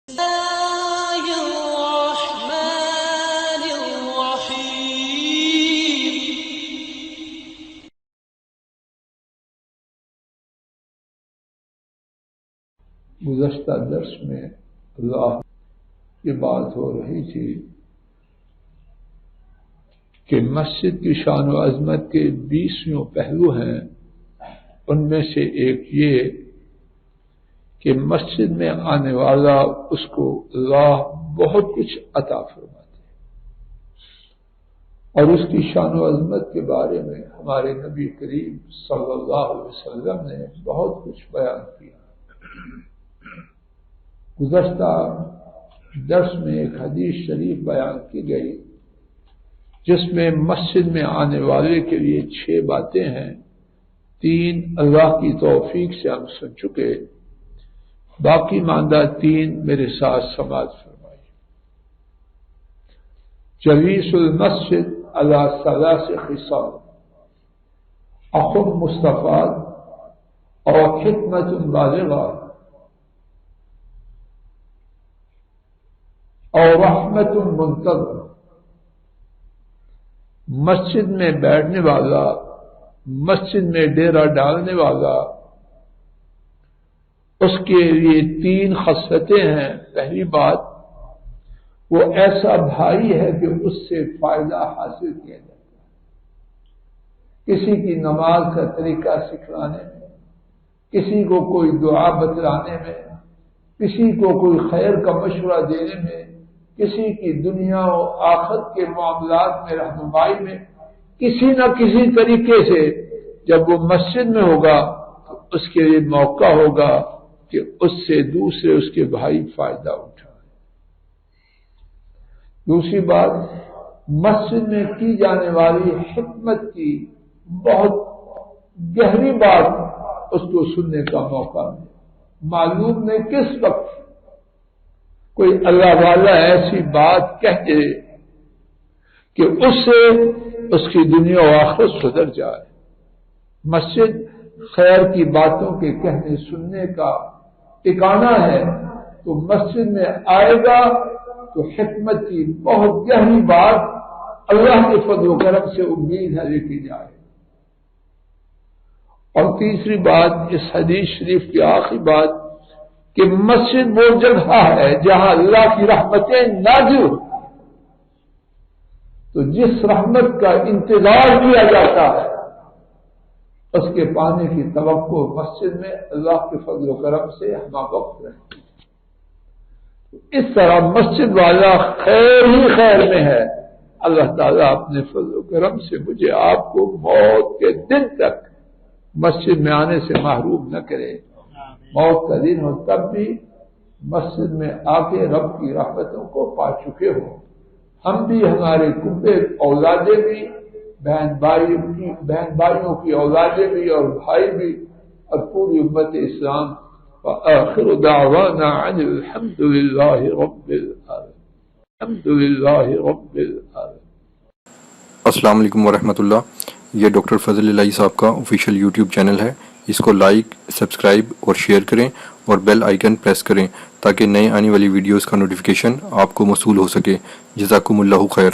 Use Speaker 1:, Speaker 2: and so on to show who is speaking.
Speaker 1: الله الرحمن الرحيم.
Speaker 2: گزشتہ درس میں اللہ کی بات ہو رہی تھی کہ مسجد کی شان و عظمت کے 20 پہلو ہیں. ان میں سے ایک یہ کہ مسجد میں آنے والا اس کو اللہ بہت کچھ عطا فرماتے ہیں، اور اس کی شان و عظمت کے بارے میں ہمارے نبی کریم صلی اللہ علیہ وسلم نے بہت کچھ بیان کیا. گزشتہ درس میں ایک حدیث شریف بیان کی گئی جس میں مسجد میں آنے والے کے لیے 6 باتیں ہیں. 3 اللہ کی توفیق سے ہم سن چکے، باقی ماندہ 3 میرے ساتھ سماعت فرمائیے. جلیس المسجد علی 3 خصال: اخ مستفاد اور حکمت بالغہ اور رحمت منتظر. مسجد میں بیٹھنے والا، مسجد میں ڈیرا ڈالنے والا، اس کے لیے 3 خصلتیں ہیں. پہلی بات، وہ ایسا بھائی ہے کہ اس سے فائدہ حاصل کیا جاتا ہے. کسی کی نماز کا طریقہ سکھلانے میں، کسی کو کوئی دعا بتلانے میں، کسی کو کوئی خیر کا مشورہ دینے میں، کسی کی دنیا و آخرت کے معاملات میں رہنمائی میں، کسی نہ کسی طریقے سے جب وہ مسجد میں ہوگا تو اس کے لیے موقع ہوگا کہ اس سے دوسرے اس کے بھائی فائدہ اٹھائیں. دوسری بات، مسجد میں کی جانے والی حکمت کی بہت گہری بات اس کو سننے کا موقع ملے. معلوم نہیں کس وقت کوئی اللہ والا ایسی بات کہہ دے کہ اس سے اس کی دنیا و آخرت سدھر جائے. مسجد خیر کی باتوں کے کہنے سننے کا ٹھکانہ ہے، تو مسجد میں آئے گا تو حکمت کی بہت گہری بات اللہ کے فضل و کرم سے امید ہے لکھی جائے. اور تیسری بات، اس حدیث شریف کی آخری بات، کہ مسجد وہ جگہ ہے جہاں اللہ کی رحمتیں نازل ہو. تو جس رحمت کا انتظار کیا جاتا ہے اس کے پانے کی توقع مسجد میں اللہ کے فضل و کرم سے ہم وقت رہتی ہے. اس طرح مسجد والا خیر ہی خیر میں ہے. اللہ تعالیٰ اپنے فضل و کرم سے مجھے آپ کو موت کے دن تک مسجد میں آنے سے محروم نہ کرے. موت کا دن ہو تب بھی مسجد میں آ کے رب کی رحمتوں کو پا چکے ہو. ہم بھی، ہمارے کنبے اولادیں بھی، بہن بھائیوں کی اولادیں بھی اور بھائی بھی، اور پوری امت اسلام. وآخر دعوانا عن الحمد للہ رب العالمین. الحمد للہ رب العالمین.
Speaker 3: السلام علیکم ورحمۃ اللہ. یہ ڈاکٹر فضل الہی صاحب کا آفیشیل یوٹیوب چینل ہے. اس کو لائک، سبسکرائب اور شیئر کریں اور بیل آئیکن پریس کریں تاکہ نئے آنے والی ویڈیوز کا نوٹیفیکیشن آپ کو موصول ہو سکے. جزاکم اللہ خیر.